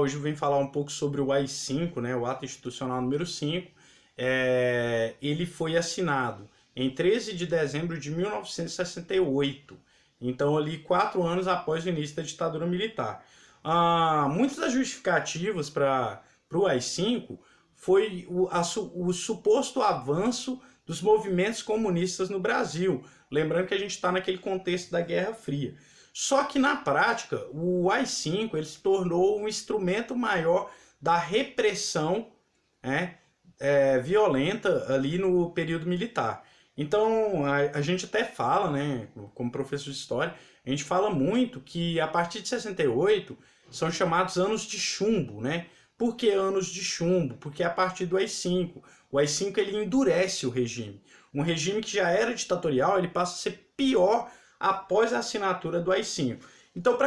Hoje eu venho falar um pouco sobre o AI-5, né, o Ato Institucional número 5. Ele foi assinado em 13 de dezembro de 1968, então ali 4 anos após o início da ditadura militar. Muitas das justificativas para o AI-5 foi o suposto avanço dos movimentos comunistas no Brasil, lembrando que a gente está naquele contexto da Guerra Fria. Só que na prática, o AI-5 ele se tornou um instrumento maior da repressão violenta ali no período militar. Então a gente até fala, né, como professor de história, a gente fala muito que a partir de 68 são chamados anos de chumbo, né? Por que anos de chumbo? Porque a partir do AI-5, o AI-5 ele endurece o regime. Um regime que já era ditatorial, ele passa a ser pior após a assinatura do AI-5. Então,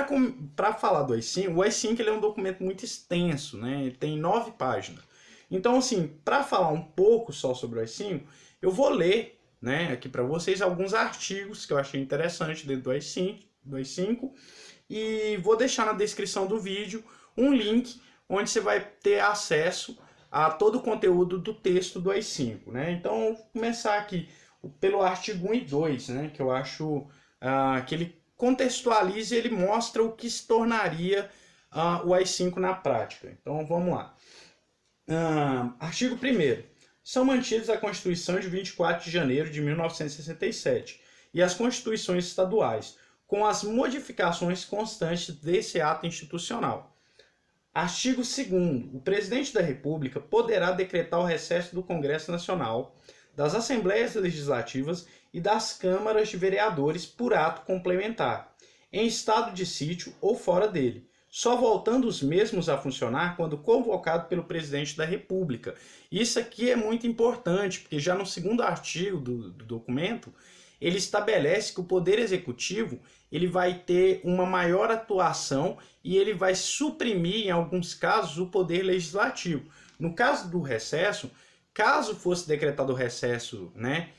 para falar do AI-5, o AI-5 ele é um documento muito extenso, né? Ele tem 9 páginas. Então, assim, para falar um pouco só sobre o AI-5, eu vou ler, né, aqui para vocês alguns artigos que eu achei interessante dentro do AI-5 e vou deixar na descrição do vídeo um link onde você vai ter acesso a todo o conteúdo do texto do AI-5, né? Então, vou começar aqui pelo artigo 1 e 2, né, que eu acho que ele contextualiza e ele mostra o que se tornaria o AI-5 na prática. Então, vamos lá. Artigo 1º. São mantidos a Constituição de 24 de janeiro de 1967 e as Constituições estaduais, com as modificações constantes desse ato institucional. Artigo 2º. O Presidente da República poderá decretar o recesso do Congresso Nacional, das Assembleias Legislativas e das Câmaras de Vereadores por ato complementar, em estado de sítio ou fora dele, só voltando os mesmos a funcionar quando convocado pelo Presidente da República. Isso aqui é muito importante, porque já no 2º artigo do documento, ele estabelece que o Poder Executivo ele vai ter uma maior atuação e ele vai suprimir, em alguns casos, o Poder Legislativo. No caso do recesso, caso fosse decretado o recesso, né,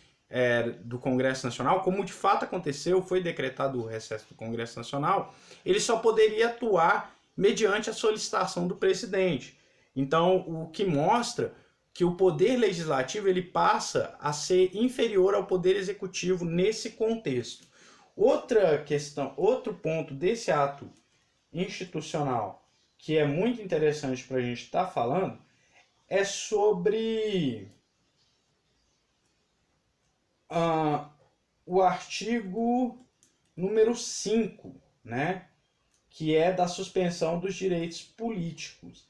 do Congresso Nacional, como de fato aconteceu, foi decretado o recesso do Congresso Nacional, ele só poderia atuar mediante a solicitação do presidente. Então, o que mostra que o poder legislativo ele passa a ser inferior ao poder executivo nesse contexto. Outra questão, outro ponto desse ato institucional que é muito interessante para a gente estar falando é sobre o artigo número 5, né, que é da suspensão dos direitos políticos.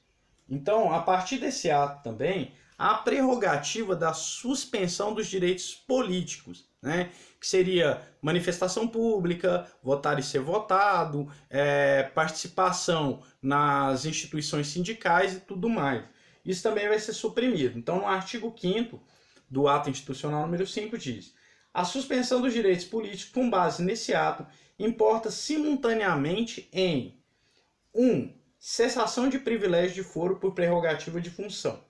Então, a partir desse ato também, há a prerrogativa da suspensão dos direitos políticos, né, que seria manifestação pública, votar e ser votado, participação nas instituições sindicais e tudo mais. Isso também vai ser suprimido. Então, no artigo 5º do ato institucional número 5 diz: a suspensão dos direitos políticos com base nesse ato importa simultaneamente em 1. Cessação de privilégio de foro por prerrogativa de função.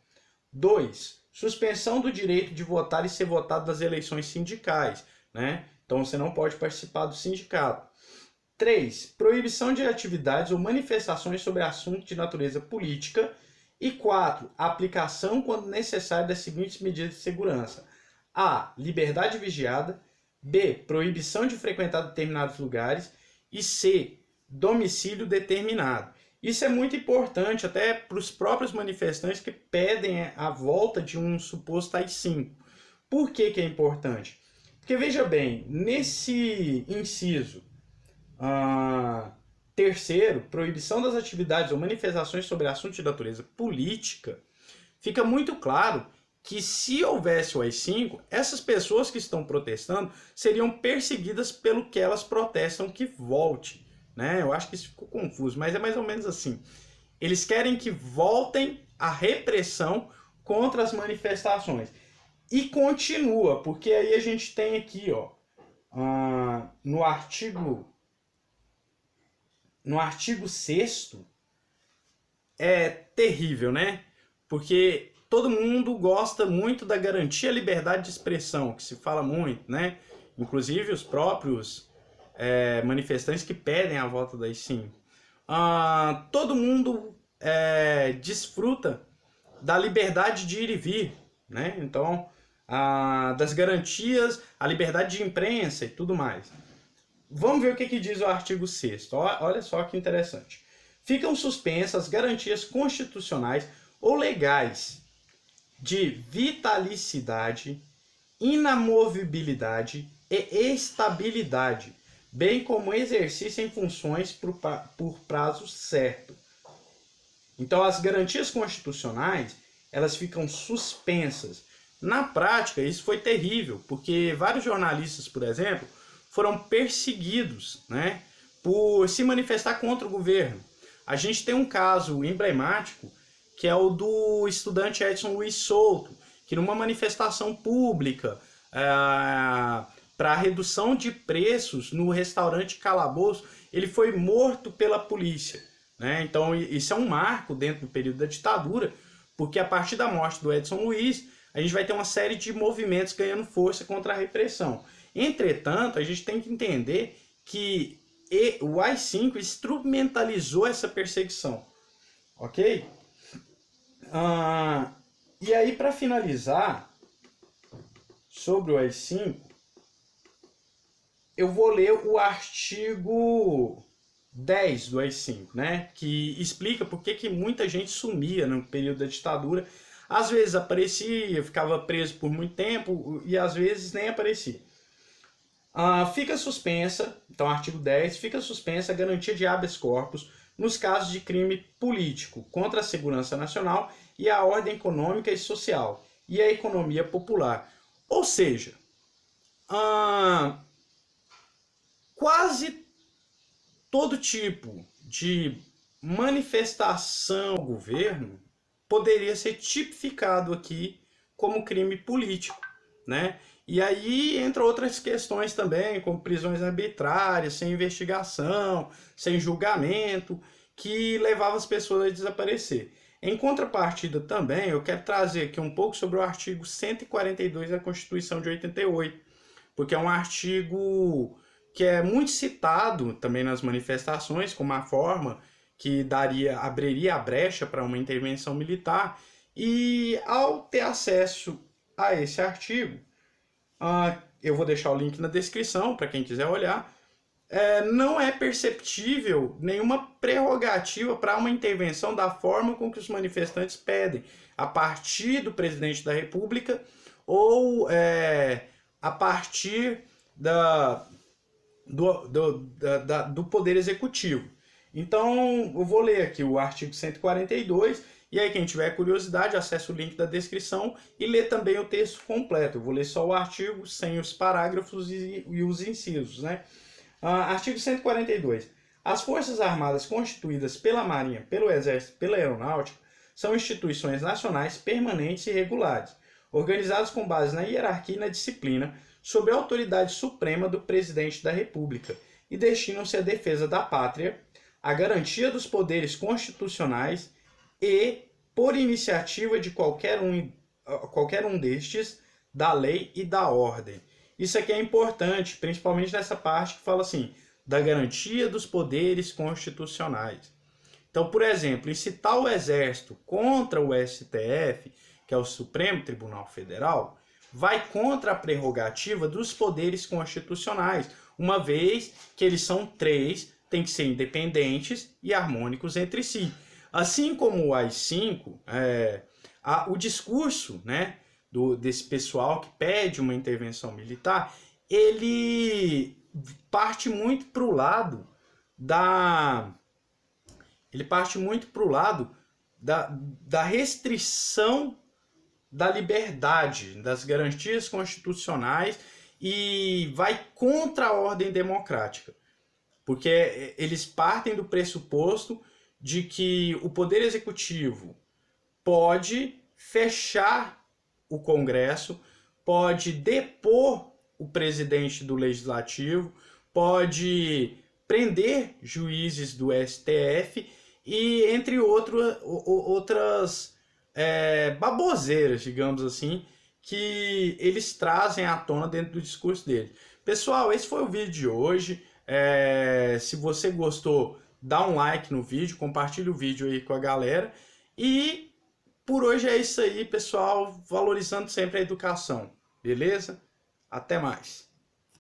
2. Suspensão do direito de votar e ser votado nas eleições sindicais, né? Então você não pode participar do sindicato. 3. Proibição de atividades ou manifestações sobre assuntos de natureza política. E 4. Aplicação, quando necessário, das seguintes medidas de segurança: A. Liberdade vigiada. B. Proibição de frequentar determinados lugares. E C. Domicílio determinado. Isso é muito importante até para os próprios manifestantes que pedem a volta de um suposto AI-5. Por que é importante? Porque, veja bem, nesse inciso terceiro, proibição das atividades ou manifestações sobre assuntos de natureza política, fica muito claro que se houvesse o AI-5, essas pessoas que estão protestando seriam perseguidas pelo que elas protestam que volte. Né? Eu acho que isso ficou confuso, mas é mais ou menos assim. Eles querem que voltem a repressão contra as manifestações. E continua, porque aí a gente tem aqui, ó, no artigo 6º, é terrível, né? Porque todo mundo gosta muito da garantia à liberdade de expressão, que se fala muito, né? Inclusive os próprios manifestantes que pedem a volta do AI-5. Todo mundo desfruta da liberdade de ir e vir, né? Então, das garantias, a liberdade de imprensa e tudo mais. Vamos ver o que diz o artigo 6º. Olha só que interessante. Ficam suspensas garantias constitucionais ou legais de vitalicidade, inamovibilidade e estabilidade, bem como exercício em funções por prazo certo. Então, as garantias constitucionais, elas ficam suspensas. Na prática, isso foi terrível, porque vários jornalistas, por exemplo, foram perseguidos, né, por se manifestar contra o governo. A gente tem um caso emblemático, que é o do estudante Edson Luiz Souto, que numa manifestação pública para a redução de preços no restaurante Calabouço, ele foi morto pela polícia, né? Então isso é um marco dentro do período da ditadura, porque a partir da morte do Edson Luiz, a gente vai ter uma série de movimentos ganhando força contra a repressão. Entretanto, a gente tem que entender que o AI-5 instrumentalizou essa perseguição, ok? E aí, para finalizar, sobre o AI-5, eu vou ler o artigo 10 do AI-5, né? Que explica por que muita gente sumia no período da ditadura. Às vezes aparecia, ficava preso por muito tempo e às vezes nem aparecia. Fica suspensa, então artigo 10, fica suspensa a garantia de habeas corpus nos casos de crime político contra a segurança nacional e a ordem econômica e social e a economia popular. Ou seja, quase todo tipo de manifestação ao governo poderia ser tipificado aqui como crime político, né? E aí entra outras questões também, como prisões arbitrárias, sem investigação, sem julgamento, que levavam as pessoas a desaparecer. Em contrapartida também, eu quero trazer aqui um pouco sobre o artigo 142 da Constituição de 88, porque é um artigo que é muito citado também nas manifestações como a forma que abriria a brecha para uma intervenção militar. E ao ter acesso a esse artigo, eu vou deixar o link na descrição para quem quiser olhar, não é perceptível nenhuma prerrogativa para uma intervenção da forma com que os manifestantes pedem, a partir do presidente da República ou a partir do Poder Executivo. Então, eu vou ler aqui o artigo 142, e aí quem tiver curiosidade, acesse o link da descrição e lê também o texto completo. Eu vou ler só o artigo, sem os parágrafos e os incisos, né? Artigo 142. As Forças Armadas constituídas pela Marinha, pelo Exército e pela Aeronáutica são instituições nacionais permanentes e regulares, organizadas com base na hierarquia e na disciplina, sob a autoridade suprema do Presidente da República, e destinam-se à defesa da pátria, à garantia dos poderes constitucionais e, por iniciativa de qualquer um destes, da lei e da ordem. Isso aqui é importante, principalmente nessa parte que fala assim, da garantia dos poderes constitucionais. Então, por exemplo, incitar o Exército contra o STF, que é o Supremo Tribunal Federal, vai contra a prerrogativa dos poderes constitucionais, uma vez que eles são 3, têm que ser independentes e harmônicos entre si. Assim como o AI-5, o discurso, né, desse pessoal que pede uma intervenção militar, ele parte muito para o lado da restrição da liberdade, das garantias constitucionais, e vai contra a ordem democrática. Porque eles partem do pressuposto de que o Poder Executivo pode fechar o Congresso, pode depor o presidente do Legislativo, pode prender juízes do STF e entre outras baboseiras, digamos assim, que eles trazem à tona dentro do discurso dele. Pessoal, esse foi o vídeo de hoje. Se você gostou, dá um like no vídeo, compartilha o vídeo aí com a galera. E por hoje é isso aí, pessoal, valorizando sempre a educação, beleza? Até mais.